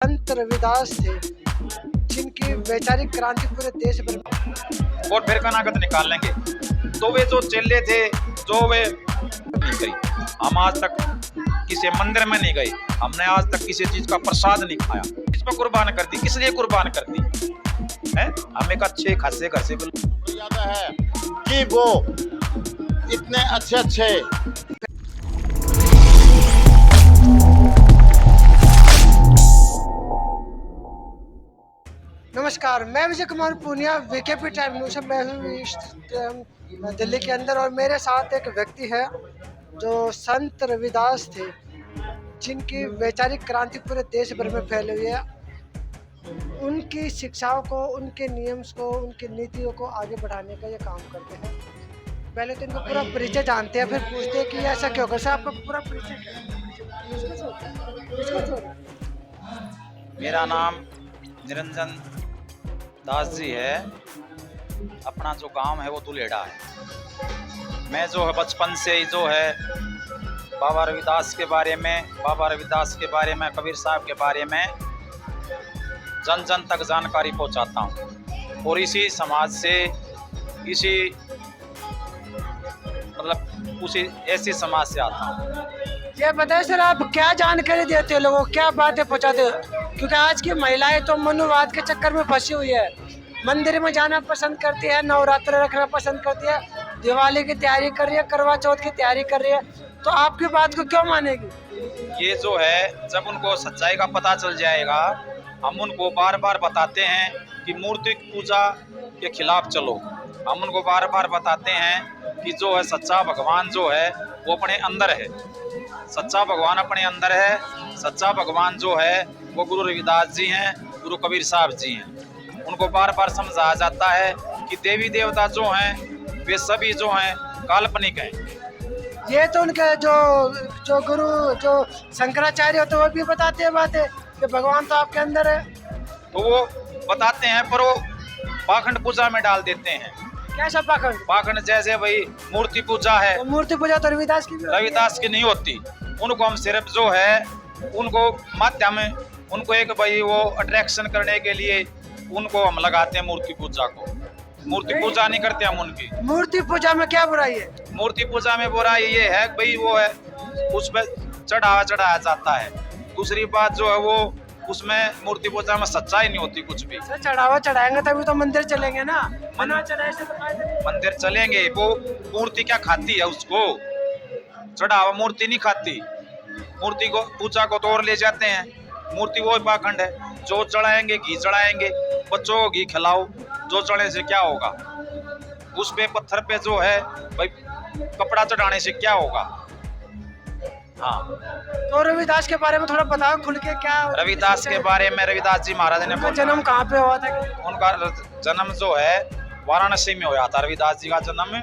संत रविदास थे जिनकी वैचारिक क्रांति पूरे देश भर में। और फिर कनागत निकाल लेंगे। तो वे जो चेले थे जो वे नहीं गई, हम आज तक किसी मंदिर में नहीं गए, हमने आज तक किसी चीज का प्रसाद नहीं खाया। किस पर कुर्बान कर दी, किस लिए कुर्बान कर दी है? हमें एक अच्छे खासे घर से याद है कि वो इतने अच्छे नमस्कार, मैं Vijay Kumar Poonia, VKP time news से। मैं हूँ ईस्ट दिल्ली के अंदर और मेरे साथ एक व्यक्ति है जो संत रविदास थे जिनकी वैचारिक क्रांति पूरे देश भर में फैली हुई है। उनकी शिक्षाओं को, उनके नियम्स को, उनकी नीतियों को आगे बढ़ाने का ये काम करते हैं। पहले तो इनका पूरा परिचय जानते हैं, फिर पूछते हैं कि ऐसा क्यों कर। आपका पूरा परिचय क्या? मेरा नाम निरंजन दास जी है। अपना जो गांव है वो दुलेड़ा है। मैं जो है बचपन से ही जो है बाबा रविदास के बारे में, कबीर साहब के बारे में जन जन तक जानकारी पहुंचाता हूं। और इसी समाज से, उसी ऐसी समाज से आता हूं। ये बताइए सर, आप क्या जानकारी देते हो लोगों को, क्या बातें पहुंचाते हो? क्योंकि आज की महिलाएं तो मनुवाद के चक्कर में फंसी हुई है। मंदिर में जाना पसंद करती है, नवरात्र रखना पसंद करती है, दिवाली की तैयारी कर रही है, करवा चौथ की तैयारी कर रही है, तो आपकी बात को क्यों मानेगी? ये जो है, जब उनको सच्चाई का पता चल जाएगा, हम उनको बार बार बताते हैं कि मूर्ति पूजा के खिलाफ चलो। हम उनको बार बार बताते हैं कि जो है सच्चा भगवान जो है वो अपने अंदर है। सच्चा भगवान अपने अंदर है। सच्चा भगवान जो है वो गुरु रविदास जी हैं, गुरु कबीर साहब जी हैं। उनको बार बार समझाया जाता है कि देवी देवता जो हैं वे सभी जो हैं काल्पनिक हैं। ये तो उनके जो गुरु जो शंकराचार्य होते हैं वो भी बताते हैं बातें कि भगवान तो आपके अंदर है। तो वो बताते हैं पर वो पाखंड पूजा में डाल देते हैं। कैसा पाखंड? जैसे भाई मूर्ति पूजा है, तो मूर्ति पूजा तो रविदास की नहीं होती। उनको हम सिर्फ जो है उनको माध्यम, उनको एक भाई वो अट्रैक्शन करने के लिए उनको हम लगाते हैं मूर्ति पूजा को। मूर्ति पूजा नहीं करते हम उनकी। मूर्ति पूजा में क्या बुराई है? मूर्ति पूजा में बुराई ये है भाई वो है उसमें चढ़ाया जाता है। दूसरी बात जो है वो उसमें मूर्ति पूजा में सच्चाई नहीं होती कुछ भी। चढ़ावा चढ़ाएंगे तभी तो मंदिर चलेंगे ना। मना चढ़ाए से मंदिर चलेंगे। वो मूर्ति क्या खाती है? उसको चढ़ावा मूर्ति नहीं खाती। मूर्ति को पूजा को तोड़ ले जाते हैं। मूर्ति वो पाखंड है। जो चढ़ाएंगे, घी चढ़ाएंगे, बच्चों को घी खिलाओ। जो चढ़े से क्या होगा? उस पे पत्थर पे जो है भाई कपड़ा चढ़ाने से क्या होगा? हाँ, तो रविदास के बारे में थोड़ा बताओ खुल के। क्या रविदास के बारे में? रविदास जी महाराज ने जन्म कहाँ पे हुआ था? उनका जन्म जो है वाराणसी में हुआ था। रविदास जी का जन्म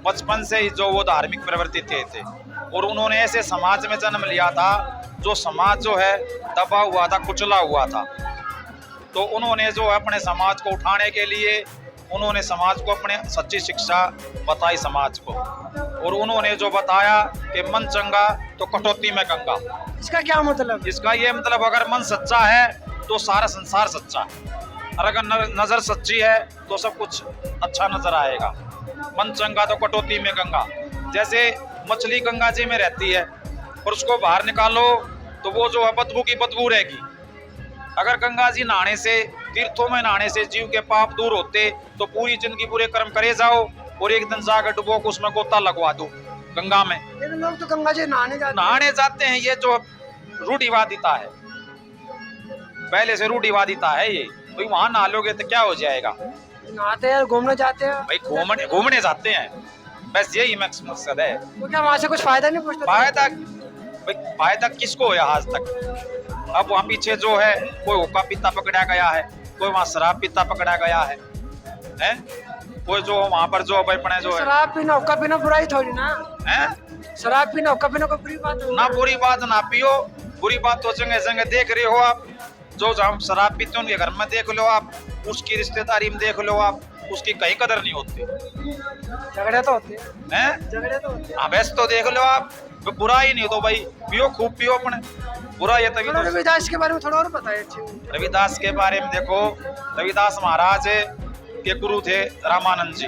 बचपन से ही जो वो धार्मिक प्रवृत्ति थे और उन्होंने ऐसे समाज में जन्म लिया था जो समाज जो है दबा हुआ था, कुचला हुआ था। तो उन्होंने जो अपने समाज को उठाने के लिए उन्होंने समाज को अपने सच्ची शिक्षा बताई समाज को। और उन्होंने जो बताया कि मन चंगा तो कटौती में गंगा। इसका क्या मतलब? इसका ये मतलब अगर मन सच्चा है तो सारा संसार सच्चा है। और अगर नजर सच्ची है तो सब कुछ अच्छा नजर आएगा। मन चंगा तो कटौती में गंगा। जैसे मछली गंगा जी में रहती है और उसको बाहर निकालो तो वो जो है बदबू की बदबू रहेगी। अगर गंगा जी नहाने से, तीर्थों में नहाने से जीव के पाप दूर होते तो पूरी जिंदगी पूरे कर्म करे जाओ और एक दिन जाकर डुबो को उसमें गोता लगवा दो गंगा में। लेकिन लोग तो गंगा जी नहाने जाते हैं। ये जो रूढ़िवादिता है, पहले से रूढ़िवादिता है ये। भाई वहां नहा लोगे तो क्या हो जाएगा? नहाते हैं, घूमने जाते हैं। भाई घूमने जाते हैं, बस यही मकसद है। तो क्या वहाँ से कुछ फायदा नहीं पहुँचता? फायदा किसको है आज तक? अब वहाँ पीछे जो है कोई हुक्का पीता पकड़ा गया है, कोई वहाँ शराब पीता पकड़ा गया है, कोई जो वहाँ पर जो अपने जो है शराब पीना, हुक्का पीना बुराई थोड़ी ना है। शराब पीना, हुक्का पीना कोई बुरी बात ना, बुरी बात ना पियो। बुरी बात तो जगह जगह देख रहे हो आप। जो हम शराब पीते हैं उनके घर में देख लो आप, उसकी रिश्तेदारी में देख लो आप, उसकी कहीं कदर नहीं होती। झगड़े तो होते हैं। हाँ, वैसे तो देख लो आप। तो बुरा ही नहीं, तो भाई पियो, खूब पियो अपने, बुरा ये तभी थोड़ा तो। रविदास के बारे में थोड़ा और बताइए अच्छी। रविदास के बारे में देखो, रविदास महाराज के गुरु थे रामानंद जी।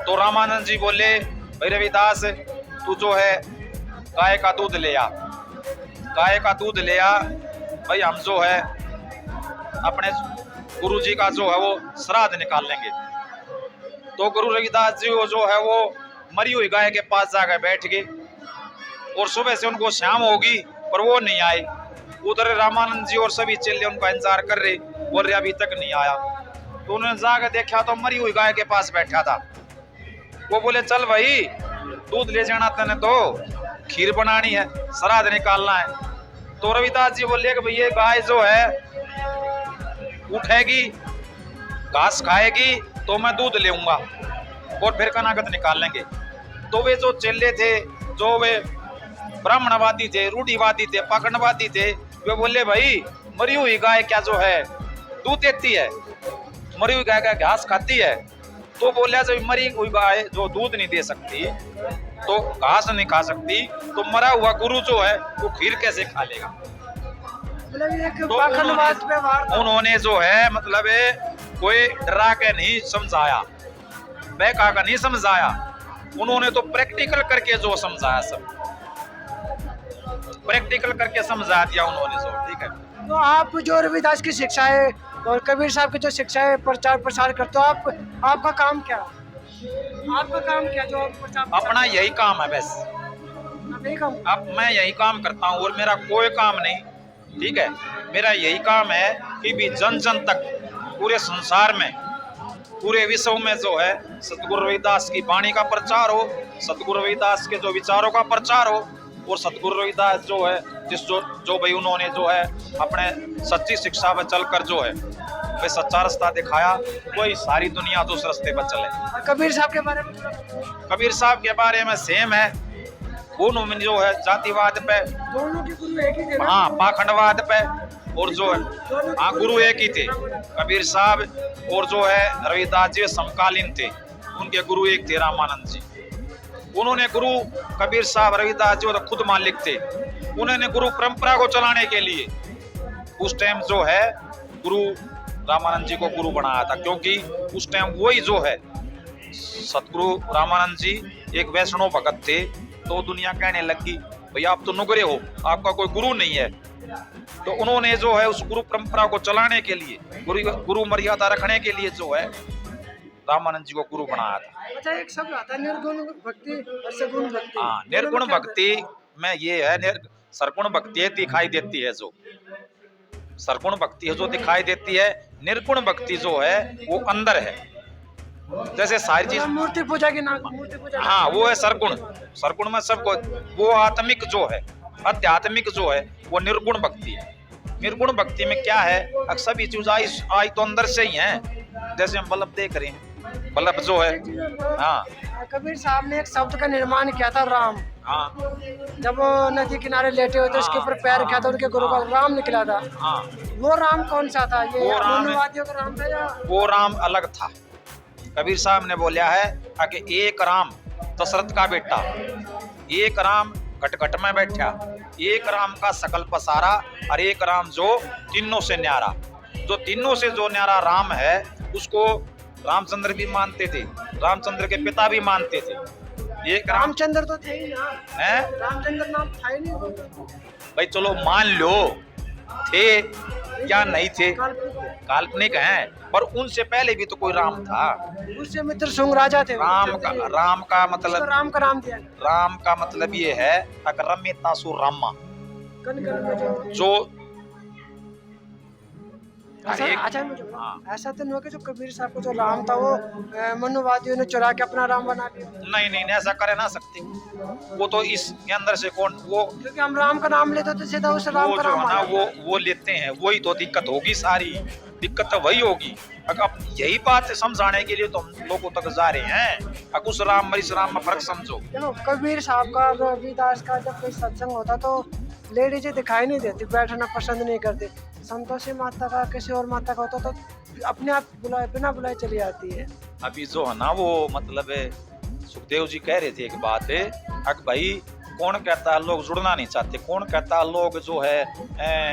तो रामानंद जी बोले, भाई रविदास तू जो है गाय का दूध ले आ, गाय का दूध ले आ, भाई हम जो है अपने गुरु जी का जो है वो श्राद्ध निकाल लेंगे। तो गुरु रविदास जी वो जो है वो मरी हुई गाय के पास जाकर बैठ गए, और सुबह से उनको शाम होगी पर वो नहीं आए। उधर रामानंद जी और सभी चेले उनका इंतजार कर रहे, बोल रहे अभी तक नहीं आया। तो उन्होंने जाकर देखा तो मरी हुई गाय के पास बैठा था। वो बोले चल भाई दूध ले जाना तने, तो खीर बनानी है, श्राद्ध निकालना है। तो रविदास जी बोले कि भैया गाय जो है उठेगी, घास खाएगी तो मैं दूध लेऊंगा और फिर कनागत निकाल लेंगे। तो वे जो चेले थे, जो वे ब्राह्मणवादी थे, रूढ़िवादी थे, पाखंडवादी थे, वे बोले भाई मरी हुई गाय क्या जो है दूध देती है, मरी हुई गाय क्या घास खाती है। तो बोले जब मरी हुई गाय जो दूध नहीं दे सकती, तो घास नहीं खा सकती, तो मरा हुआ गुरु जो है वो खीर कैसे खा लेगा। मतलब एक तो पाखंडवाद व्यवहार था। उन्होंने जो है मतलब कोई डरा के नहीं समझाया, बहका का नहीं समझाया, उन्होंने तो प्रैक्टिकल करके जो समझाया, सब प्रैक्टिकल करके समझा दिया उन्होंने जो, ठीक है। तो आप जो रविदास की शिक्षाएं और कबीर साहब की जो शिक्षाएं प्रचार प्रसार करते हो, आपका काम क्या, आपका काम क्या जो आप प्रचार अपना यही काम है बस, आप यही काम। अब मैं यही काम करता हूँ और मेरा कोई काम नहीं, ठीक है। मेरा यही काम है कि भी जन जन तक पूरे संसार में, पूरे विश्व में जो है सतगुरु रविदास की वाणी का प्रचार हो, सतगुरु रविदास के जो विचारों का प्रचार हो, और सतगुरु रविदास जो है जो भाई उन्होंने जो है अपने सच्ची शिक्षा में चलकर जो है वे सच्चा रास्ता दिखाया, वही सारी दुनिया तो उस रास्ते पर चले। कबीर साहब के बारे में, कबीर साहब के बारे में सेम है, उन्होंने जो है जातिवाद पे, दोनों के गुरु एक ही थे ना? हाँ पाखंडवाद पे, और जो है हाँ गुरु एक ही थे, कबीर साहब और जो है रविदास जी समकालीन थे, उनके गुरु एक थे रामानंद जी। उन्होंने गुरु कबीर साहब रविदास जी तो खुद मालिक थे, उन्होंने गुरु परंपरा को चलाने के लिए उस टाइम जो है गुरु रामानंद जी को गुरु बनाया था, क्योंकि उस टाइम वही जो है सतगुरु रामानंद जी एक वैष्णव भगत थे। तो दुनिया कहने लगी भैया आप तो नुगरे हो, आपका कोई गुरु नहीं है। तो उन्होंने जो है उस गुरु परंपरा को चलाने के लिए, गुरु मर्यादा रखने के लिए जो है रामानंद जी को गुरु बनाया था। अच्छा, एक शब्द आता है निर्गुण भक्ति और सगुण भक्ति। हाँ, निर्गुण भक्ति में ये है, सरगुण भक्ति दिखाई देती है, जो सरगुण भक्ति है जो दिखाई देती है, निर्गुण भक्ति जो है वो अंदर है। जैसे सारी चीज मूर्ति पूजा की ना, मूर्ति पूजा, हाँ वो है सरगुण, सरगुण में सबको, वो आत्मिक जो है, आध्यात्मिक जो है वो निर्गुण भक्ति है। निर्गुण भक्ति में क्या है, अक्सर भी चीज आई तो अंदर से ही है। जैसे हम बल्ब देख रहे हैं, बल्ब जो है, हाँ कबीर साहब ने एक शब्द का निर्माण किया था, राम। हाँ जब वो नदी किनारे लेटे हुए थे, उसके ऊपर पैर किया था, उनके गुरु का राम निकला था। हाँ, वो राम कौन सा था? ये वो राम, मनुवादियों का राम था या वो राम अलग था। कबीर साहब ने बोला है कि एक राम दशरथ का बेटा, एक राम घट घट में बैठा, एक राम का सकल पसारा, और एक राम जो तीनों से न्यारा। जो तीनों से जो न्यारा राम है उसको रामचंद्र भी मानते थे, रामचंद्र के पिता भी मानते थे। एक रामचंद्र तो थे ही ना, है, रामचंद्र नाम था ही नहीं। भाई चलो मान लो थे या नहीं थे, काल्पनिक हैं, पर उनसे पहले भी तो कोई राम था। उससे मित्र सुंग राजा थे। राम का मतलब, राम का नाम दिया, राम का मतलब ये है रम्य तासु रामा, जो अच्छा मुझे ऐसा तो नहीं कि जो कबीर साहब को जो राम था वो मनुवादियों ने चुरा के अपना राम बना लिया। नहीं ऐसा करे ना सकते, वो तो इसके अंदर से कौन वो, क्योंकि हम राम का नाम लेते तो सीधा उस राम वो का जो नाम है ना वो लेते हैं, वही तो दिक्कत होगी, सारी दिक्कत तो वही होगी। अब यही बात समझाने के लिए तो हम लोगों तक जा रहे हैं। अब उस राम और इस राम में फर्क समझो। कबीर साहब का, रविदास का जब कोई सत्संग होता तो लेडीजें दिखाई नहीं देती, बैठना पसंद नहीं करती। संतोषी माता का, किसी और माता का होता तो अपने आप बुलाए, बिना बुलाए चली आती है। अभी जो है ना वो मतलब सुखदेव जी कह रहे थे एक बात है, भाई कौन कहता है लोग जुड़ना नहीं चाहते, कौन कहता है लोग जो है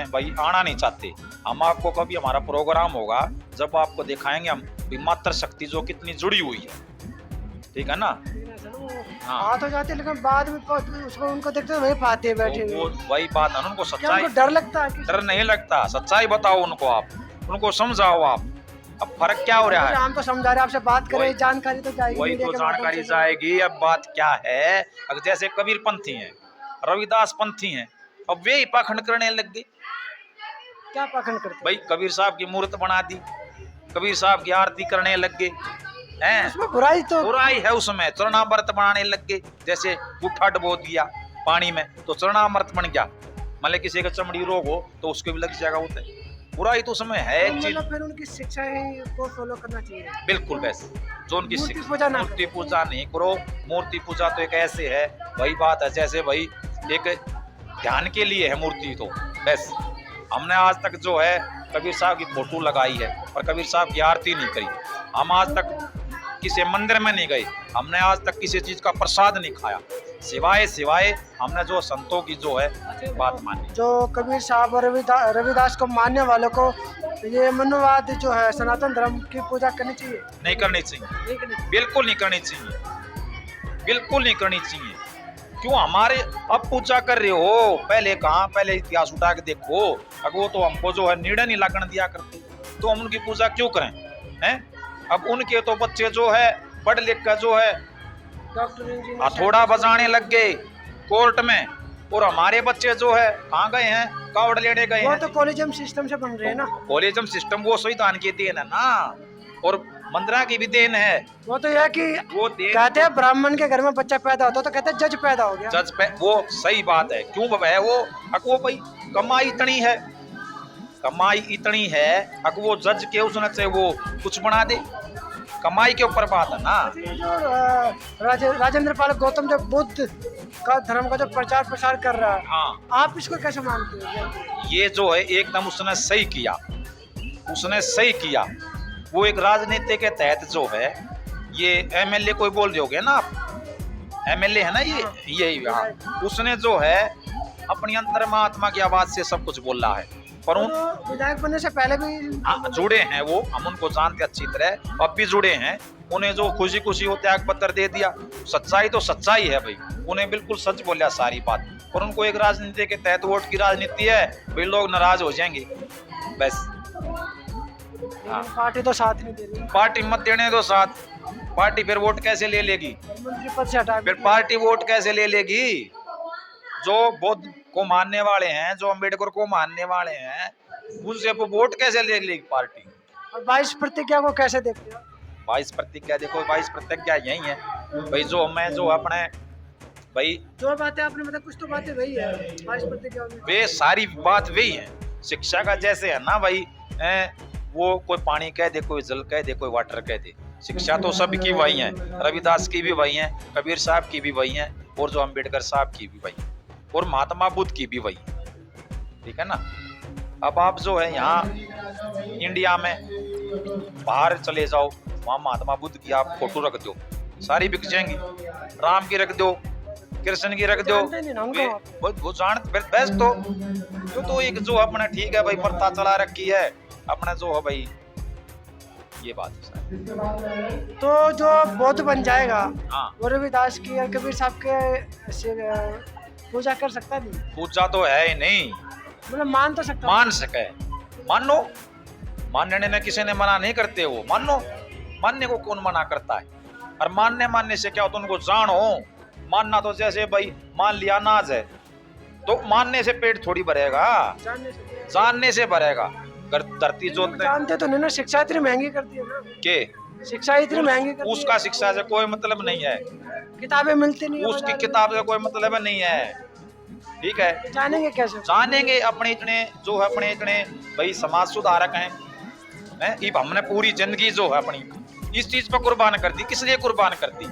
भाई आना नहीं चाहते। हम आपको कभी हमारा प्रोग्राम होगा जब आपको दिखाएंगे हम मातृशक्ति जो कितनी जुड़ी हुई है, ठीक है ना। हाँ। आ तो जाते लेकिन बाद में उसको उनको देखते वही पाते बैठे हुए। वो वही बात है, उनको क्या सच्चाई उनको डर लगता है कि डर नहीं लगता, सच्चाई बताओ उनको, आप उनको समझाओ आप। अब फर्क क्या हो रहा है, हम तो समझा रहे आपसे बात करें, वही- जानकारी तो जाएगी, वही मीडिया तो के माध्यम जानकारी से। जाएगी। अब बात क्या है, अब जैसे कबीर पंथी हैं, रविदास पंथी हैं, अब वे ही पाखंड करने लग गए। क्या पाखंड करते भाई कबीर साहब की मूर्त बना दी, कबीर साहब की आरती करने लग गए हैं, उसमें बुराई तो बुराई है उसमें। चरणामृत बनाने लग गए, जैसे गुट्ठा डबो दिया पानी में तो चरणामृत बन गया। मान ले किसी का चमड़ी रोग हो तो उसको भी लग जाएगा, होता है बुराई तो उसमें है एक चीज। मतलब फिर उनकी शिक्षा ही को फॉलो करना चाहिए। बिल्कुल वैसे जो उनकी मूर्ति पूजा ना मूर्ति पूजा नहीं करो। मूर्ति पूजा तो एक ऐसे है, वही बात है जैसे भाई एक ध्यान के लिए है मूर्ति, तो बस। हमने आज तक जो है कबीर साहब की फोटो लगाई है और कबीर साहब की आरती नहीं करी। हम आज तक किसी मंदिर में नहीं गए, हमने आज तक किसी चीज का प्रसाद नहीं खाया, सिवाय हमने जो संतों की जो है बात मानी। जो कबीर साहब और रविदास को मानने वालों को ये मनुवाद जो है सनातन धर्म की पूजा करनी चाहिए, नहीं करनी चाहिए, नहीं करनी चाहिए। बिल्कुल नहीं करनी चाहिए, बिल्कुल नहीं करनी चाहिए। क्यों हमारे अब पूजा कर रहे हो, पहले कहाँ, पहले इतिहास उठा के देखो। अगर वो तो हमको जो है निर्णय नहीं लगन दिया करते, तो हम उनकी पूजा क्यों करें हैं। अब उनके तो बच्चे जो है पढ़ लिख कर जो है डॉक्टर इंजीनियर हथौड़ा बजाने लग गए कोर्ट में, और हमारे बच्चे जो है कहाँ गए हैं, कावड़ लेने गए वो हैं। तो कॉलेजियम सिस्टम से बन रहे हैं ना, कॉलेजम सिस्टम वो संविधान की देन है ना, और मंदिरा की भी देन है। वो तो यह कि वो देन कहते हैं ब्राह्मण के घर में बच्चा पैदा होता तो कहते हैं जज पैदा हो गया। जज पे वो सही बात है, क्यों है वो वो भाई कमाई इतनी है, कमाई इतनी है, अगर वो जज के उसने से वो कुछ बना दे, कमाई के ऊपर बात है ना। ये जो राजेंद्र पाल गौतम जो बुद्ध का धर्म का जो प्रचार प्रसार कर रहा है, हाँ, आप इसको कैसे मानते हो? ये जो है एकदम उसने सही किया, उसने सही किया। वो एक राजनीति के तहत जो है ये एमएलए कोई बोल दोगे ना आप, एमएलए है ना ये यही, हाँ, उसने जो है अपनी अंतर्मात्मा की आवाज से सब कुछ बोल रहा है। पर उन तो विधायक बनने से पहले भी हाँ, जुड़े हैं वो, हम उनको जानते अच्छी तरह, अब भी जुड़े हैं। उन्हें जो खुशी खुशी हो त्याग पत्र दे दिया, सच्चाई तो सच्चाई है भाई, उन्हें बिल्कुल सच बोलिया सारी बात। और उनको एक राजनीति के तहत, वोट की राजनीति है भाई, लोग नाराज हो जाएंगे बस। हाँ, पार्टी तो साथ नहीं दे रही, पार्टी मत देने दो साथ, पार्टी फिर वोट कैसे ले लेगी, मंत्री पद से हटा फिर पार्टी वोट कैसे ले लेगी। जो बुद्ध को मानने वाले हैं, जो अम्बेडकर को मानने वाले हैं, उनसे वोट कैसे ले लेगी पार्टी। और 22 प्रतिज्ञा को कैसे देखते हो? 22 प्रतिज्ञा देखो, 22 प्रतिज्ञा यही है भाई, जो मैं जो अपने भाई जो बातें आपने मतलब कुछ तो बातें वही है 22 प्रतिज्ञा में। वे सारी बात वही है। शिक्षा का जैसे है ना भाई, वो कोई पानी कह दे, कोई जल कह दे, कोई वाटर कह दे, शिक्षा तो सबकी वही है। रविदास की भी वही है, कबीर साहब की भी वही है, और जो अम्बेडकर साहब की भी वही, और महात्मा बुद्ध की भी वही, ठीक है ना। अब आप जो है यहाँ इंडिया में बाहर चले जाओ, वहाँ महात्मा बुद्ध की आप फोटो रख दो, सारी बिक जाएंगी। राम की रख दो, कृष्ण की रख दो, जानते नहीं ना उनको। वो जान बेस्ट तो एक जो अपना ठीक है भाई, प्रथा चला रखी है अपना जो है भाई, ये बात है। तो जो बौद्ध बन जाएगा हाँ, वो रविदास की और कबीर साहब के पूजा कर सकता नहीं, पूजा तो है ही नहीं, मतलब मान तो सकता मान सके, मान लो, मानने में किसी ने मना नहीं करते, वो मान लो, मानने को कौन मना करता है। और मानने से क्या होता है, उनको जानो। मानना तो जैसे भाई मान लिया नाज है, तो मानने से पेट थोड़ी भरेगा, जानने से भरेगा। धरती जोतते जानते तो नहीं ना, शिक्षा इतनी महंगी करती है ना, के शिक्षा इतनी महंगी करती उसका शिक्षा से कोई मतलब नहीं है, है, किताबें मिलती नहीं है उसकी बाजार में। किताब से कोई मतलब नहीं है, ठीक है। जानेंगे कैसे? जानेंगे अपने इतने जो है, अपने इतने भाई समाज सुधारक हैं, हमने पूरी जिंदगी जो है अपनी इस चीज पर कुर्बान कर दी। किस लिए कुर्बान कर दी?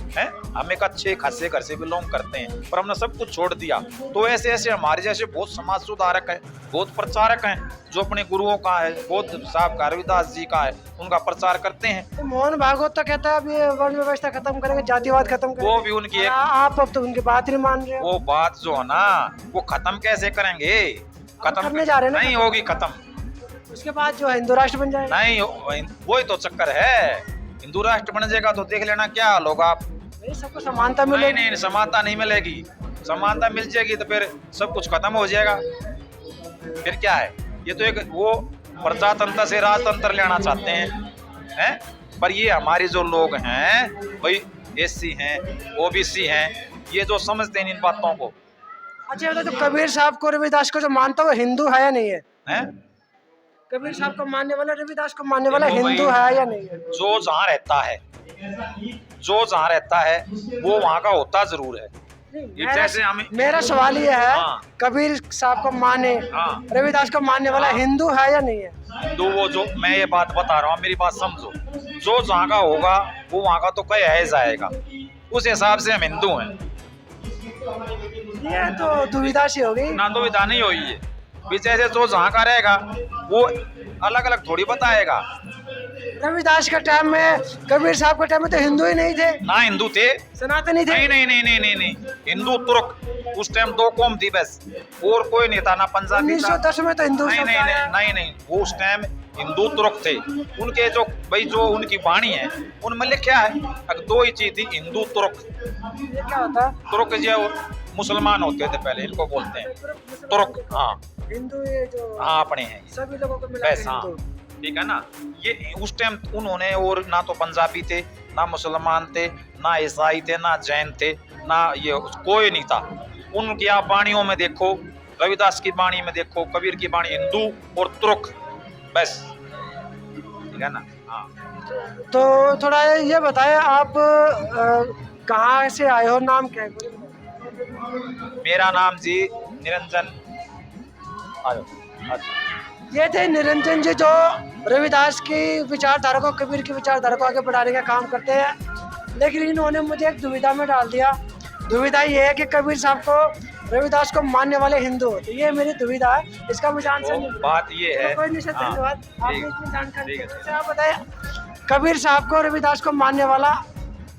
हैं, हम एक अच्छे खासे घर से बिलोंग करते हैं, पर हमने सब कुछ छोड़ दिया। तो ऐसे ऐसे हमारे जैसे बहुत समाज सुधारक है, बहुत प्रचारक हैं, जो अपने गुरुओं का है, बौद्ध साहब का, रविदास जी का है, उनका प्रचार करते हैं। तो मोहन भागवत तो कहता है अब ये वर्ण व्यवस्था खत्म करेंगे, जातिवाद खत्म करेंगे। वो भी उनकी एक आप अब तो उनकी बात नहीं मान रहे हो। वो बात जो है ना, वो खत्म कैसे करेंगे? खत्म करने जा रहे हैं ना। नहीं होगी खत्म, उसके बाद जो है हिंदू राष्ट्र बन जाएगा। नहीं वही तो चक्कर है। हिंदू राष्ट्र बन जाएगा तो देख लेना क्या हाल होगा। आप नहीं, सबको समानता नहीं मिलेगी। नहीं, समानता नहीं मिलेगी। समानता मिल जाएगी तो फिर सब कुछ खत्म हो जाएगा। फिर क्या है? ये तो एक वो प्रजातंत्र से राजतंत्र लेना चाहते हैं, पर ये हमारे जो लोग हैं भाई, एससी हैं, ओबीसी हैं, ये जो समझते हैं इन बातों को। अच्छा बता, तो कबीर साहब को, रविदास को जो मानता है वो हिंदू है या नहीं है? हैं? कबीर साहब को मानने वाला, रविदास को मानने वाला देखो हिंदू भाई, है या नहीं है? जो जहाँ रहता है, जो जहाँ रहता है वो वहाँ का होता जरूर है। मेरा, जैसे हमें मेरा सवाल ये है, हाँ। कबीर साहब को माने, हाँ। रविदास को मानने वाला हाँ। हिंदू है या नहीं है? हिंदू वो जो मैं ये बात बता रहा हूँ, मेरी बात समझो। जो जहाँ का होगा वो वहाँ का तो कहीं है जाएगा, उस हिसाब से हम हिंदू हैं। ये तो दुविधा सी हो गई ना तो विधा नहीं हुई है। बीच ऐसे जो जहाँ का रहेगा वो अलग अलग थोड़ी बताएगा। रविदास के टाइम में, कबीर साहब के टाइम में तो हिंदू ही नहीं थे, ना हिंदू थे, सनातनी थे। नहीं नहीं नहीं नहीं नहीं नहीं, हिंदू तुर्क उस टाइम दो कौम थी बस, और कोई नहीं था, ना पंजाबी था। 1910 में तो हिंदू नहीं शब्द नहीं आया। नहीं नहीं नहीं, वो उस टाइम हिंदू तुर्क थे। उनके जो भाई जो उनकी वाणी है उनमें लिखा है, अगर दो ही चीज थी, हिंदू तुर्क। ये क्या होता? तुर्क जो मुसलमान होते थे पहले, इनको बोलते हैं तुर्क। हाँ हिंदू ये जो हाँ, अपने हैं सभी लोगों को मिला बस। हाँ ठीक है ना। ये उस टाइम उन्होंने, और ना तो पंजाबी थे, ना मुसलमान थे, ना ईसाई थे, ना जैन थे, ना ये कोई नहीं था। उनकी आप वाणियों में देखो, रविदास की वाणी में देखो, कबीर की वाणी, हिंदू और तुर्क बस, ठीक है ना। हाँ तो थोड़ा ये बताएं, आप कहाँ से आए हो, नाम क्या है? मेरा नाम जी निरंजन। अच्छा, ये थे निरंजन जी, जो रविदास की विचारधारा को, कबीर की विचारधारा को आगे बढ़ाने का काम करते हैं। लेकिन इन्होंने मुझे एक दुविधा में डाल दिया। दुविधा ये है कि कबीर साहब को, रविदास को मानने वाले हिंदू होते। ये मेरी दुविधा है, इसका मुझे आंसर नहीं मिला। बात ये है। कोई नहीं सर, हाँ, धन्यवाद, आपने ठीक- इतनी जानकारी ठीक है, दी। ठीक अच्छा, आप बताइए, कबीर साहब को, रविदास को मानने वाला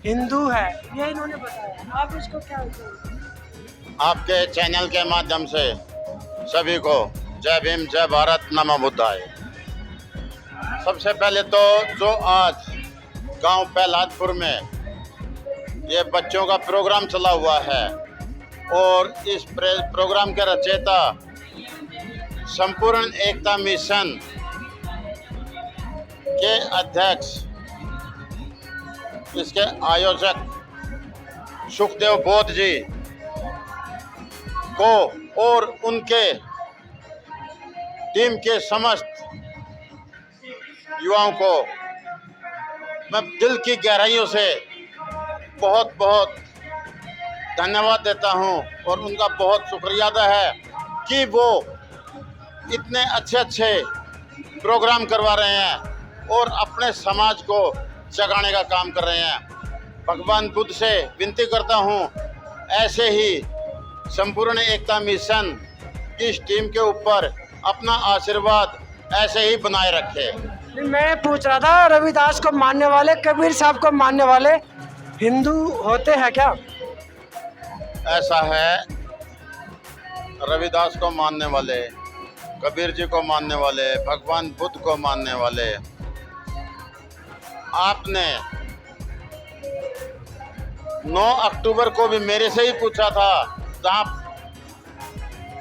हिंदू है, ये इन्होंने बताया, आप इसको क्या बोलते? आपके चैनल के माध्यम से सभी को जय भीम, जय भारत, नमो बुद्धाय। सबसे पहले तो जो आज गांव प्रहलादपुर में ये बच्चों का प्रोग्राम चला हुआ है, और इस प्रोग्राम के रचयिता, संपूर्ण एकता मिशन के अध्यक्ष, इसके आयोजक सुखदेव बौद्ध जी को और उनके टीम के समस्त युवाओं को मैं दिल की गहराइयों से बहुत बहुत धन्यवाद देता हूं, और उनका बहुत शुक्रिया अदा है कि वो इतने अच्छे अच्छे प्रोग्राम करवा रहे हैं और अपने समाज को जगाने का काम कर रहे हैं। भगवान बुद्ध से विनती करता हूं, ऐसे ही संपूर्ण एकता मिशन की इस टीम के ऊपर अपना आशीर्वाद ऐसे ही बनाए रखे। मैं पूछ रहा था, रविदास को मानने वाले, कबीर साहब को मानने वाले हिंदू होते हैं क्या? ऐसा है, रविदास को मानने वाले, कबीर जी को मानने वाले, भगवान बुद्ध को मानने वाले, आपने 9 अक्टूबर को भी मेरे से ही पूछा था, जहाँ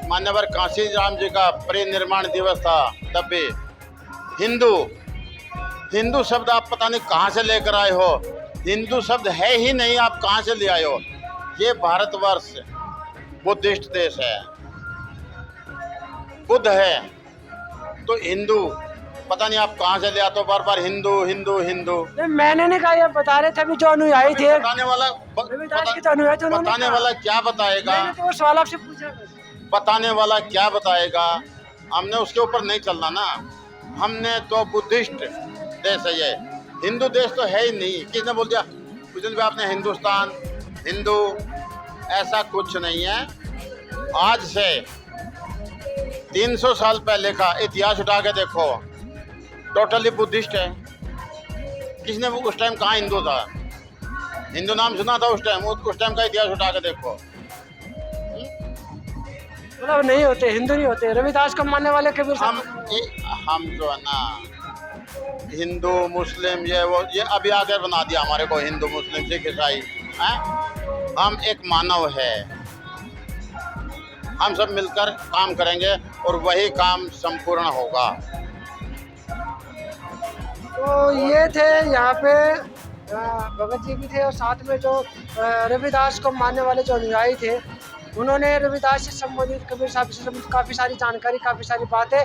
मान्यवर काशी राम जी का परिनिर्माण दिवस था, तब भी हिंदू शब्द आप पता नहीं कहाँ से लेकर आए हो। हिंदू शब्द है ही नहीं, आप कहाँ से ले आए हो? ये भारतवर्ष बुद्धिस्ट देश है, बुद्ध है, तो हिंदू पता नहीं आप कहाँ से ले आते हो, बार बार हिंदू हिंदू हिंदू। नहीं, मैंने नहीं कहा, ये बता रहे थे अभी जो अनुयायी थे, बताने वाला रविदास के जो अनुयायी थे, उन्होंने बताने कहा। वाला क्या बताएगा? मैंने तो वो सवाल आपसे पूछा। बताने वाला क्या बताएगा? हमने उसके ऊपर नहीं चलना ना। हमने तो बुद्धिस्ट देश है, ये हिंदू देश तो है ही नहीं। किसने बोल दिया कुछ दिन भी आपने हिंदुस्तान हिंदू ऐसा कुछ नहीं है। आज से 300 साल पहले का इतिहास उठा के देखो, टोटली बुद्धिस्ट है। किसने उस टाइम कहाँ हिंदू था? हिंदू नाम सुना था उस टाइम का इतिहास उठा के देखो। मतलब नहीं होते, हिंदू नहीं होते। रविदास को मानने वाले कबीर साहब हम जो है ना हिंदू मुस्लिम ये अभी आगे बना दिया हमारे को, हिंदू मुस्लिम सिख ईसाई हैं। हम एक मानव है, हम सब मिलकर काम करेंगे और वही काम संपूर्ण होगा। तो ये थे यहाँ पे भगत जी भी थे, और साथ में जो रविदास को मानने वाले जो अनुयायी थे, उन्होंने रविदास से संबंधित, कबीर साहब से संबंधित काफ़ी सारी जानकारी, काफ़ी सारी बातें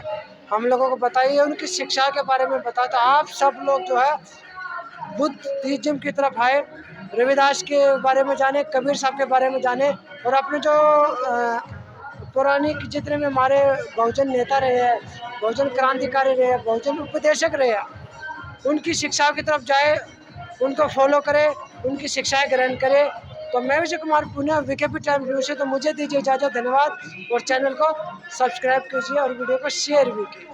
हम लोगों को बताई है। उनकी शिक्षा के बारे में बताया। तो आप सब लोग जो है बुद्धिज्म की तरफ आए, रविदास के बारे में जाने, कबीर साहब के बारे में जाने, और अपने जो पौराणिक जितने में हमारे बहुजन नेता रहे हैं, बहुजन क्रांतिकारी रहे हैं, बहुजन उपदेशक रहे हैं, उनकी शिक्षाओं की तरफ जाए, उनको फॉलो करें, उनकी शिक्षाएं ग्रहण करें। तो मैं Vijay Kumar Punia, VKP time news से तो मुझे दीजिए इजाज़त। धन्यवाद, और चैनल को सब्सक्राइब कीजिए और वीडियो को शेयर भी कीजिए।